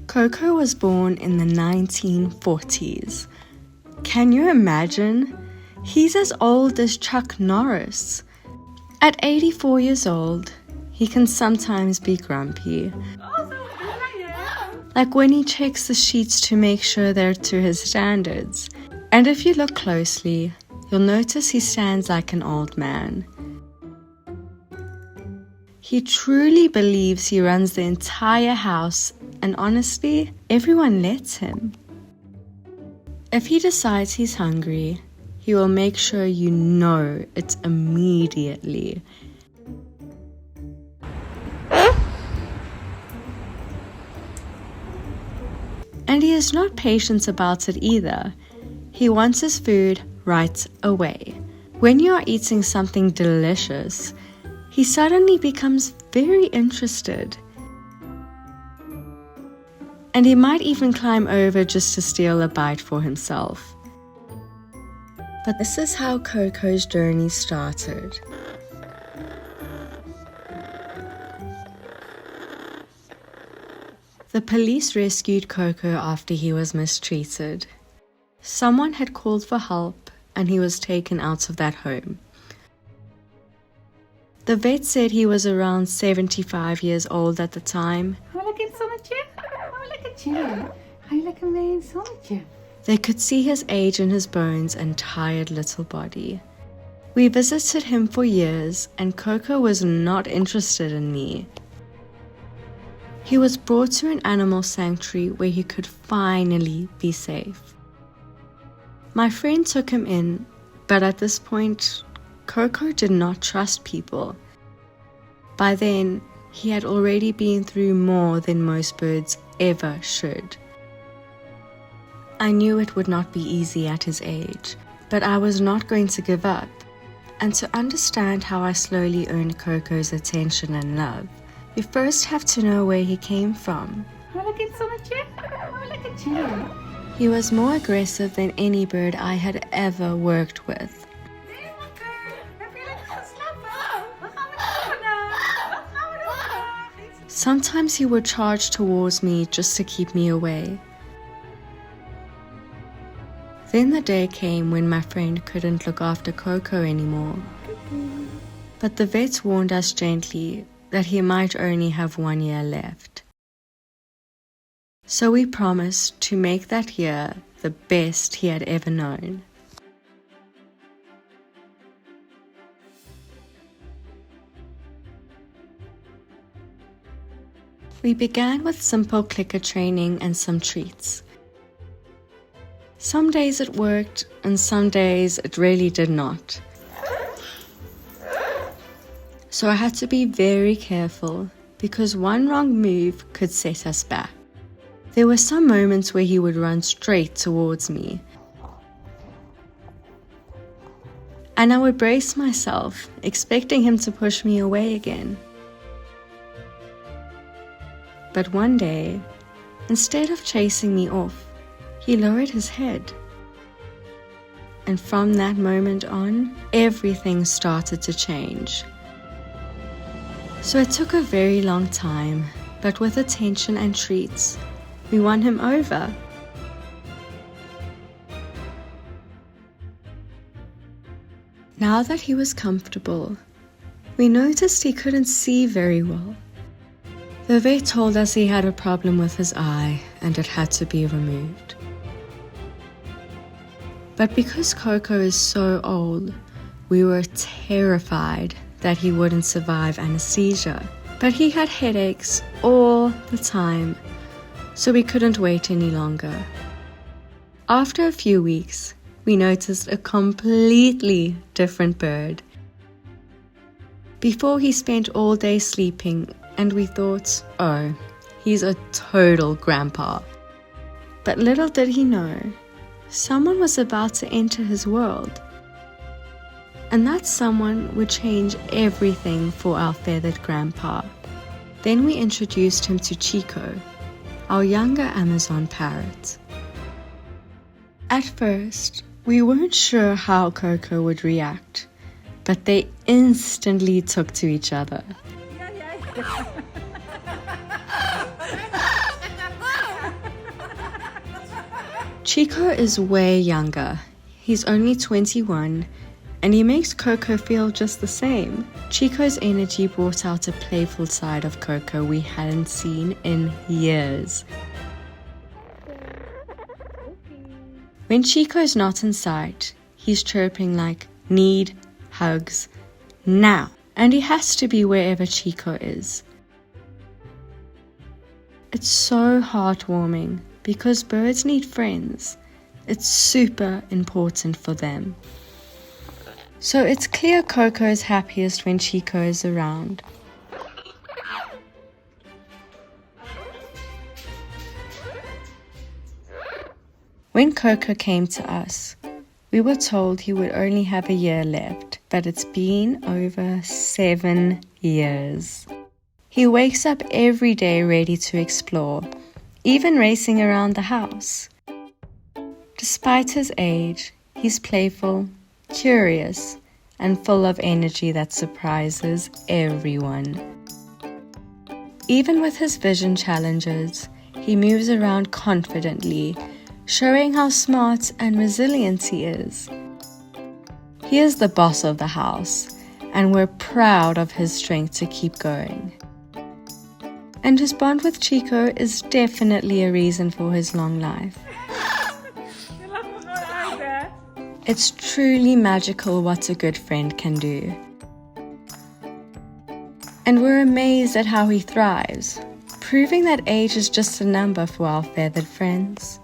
Coco was born in the 1940s. Can you imagine? He's as old as Chuck Norris. At 84 years old, he can sometimes be grumpy. Like when he checks the sheets to make sure they're to his standards. And if you look closely, you'll notice he stands like an old man. He truly believes he runs the entire house, and honestly, everyone lets him. If he decides he's hungry, he will make sure you know it immediately. And he is not patient about it either. He wants his food right away. When you are eating something delicious, he suddenly becomes very interested. And he might even climb over just to steal a bite for himself. But this is how Coco's journey started. The police rescued Coco after he was mistreated. Someone had called for help and he was taken out of that home. The vet said he was around 75 years old at the time. They could see his age in his bones and tired little body. We visited him for years and Coco was not interested in me. He was brought to an animal sanctuary where he could finally be safe. My friend took him in, but at this point, Coco did not trust people. By then, he had already been through more than most birds ever should. I knew it would not be easy at his age, but I was not going to give up. And to understand how I slowly earned Coco's attention and love, you first have to know where he came from. He was more aggressive than any bird I had ever worked with. Sometimes he would charge towards me just to keep me away. Then the day came when my friend couldn't look after Coco anymore. But the vets warned us gently that he might only have 1 year left. So we promised to make that year the best he had ever known. We began with simple clicker training and some treats. Some days it worked and some days it really did not. So I had to be very careful because one wrong move could set us back. There were some moments where he would run straight towards me. And I would brace myself, expecting him to push me away again. But one day, instead of chasing me off, he lowered his head. And from that moment on, everything started to change. So it took a very long time, but with attention and treats, we won him over. Now that he was comfortable, we noticed he couldn't see very well. The vet told us he had a problem with his eye and it had to be removed. But because Coco is so old, we were terrified that he wouldn't survive anesthesia. But he had headaches all the time, so we couldn't wait any longer. After a few weeks, we noticed a completely different bird. Before he spent all day sleeping, and we thought, oh, he's a total grandpa. But little did he know, someone was about to enter his world. And that someone would change everything for our feathered grandpa. Then we introduced him to Chico, our younger Amazon parrot. At first, we weren't sure how Coco would react, but they instantly took to each other. Chico is way younger. He's only 21, and he makes Coco feel just the same. Chico's energy brought out a playful side of Coco we hadn't seen in years. When Chico's not in sight, he's chirping like, "Need hugs now." And he has to be wherever Chico is. It's so heartwarming because birds need friends. It's super important for them. So it's clear Coco is happiest when Chico is around. When Coco came to us, we were told he would only have a year left, but it's been over 7 years. He wakes up every day ready to explore, even racing around the house. Despite his age, he's playful, curious, and full of energy that surprises everyone. Even with his vision challenges, he moves around confidently, showing how smart and resilient he is. He is the boss of the house, and we're proud of his strength to keep going. And his bond with Chico is definitely a reason for his long life. It's truly magical what a good friend can do. And we're amazed at how he thrives, proving that age is just a number for our feathered friends.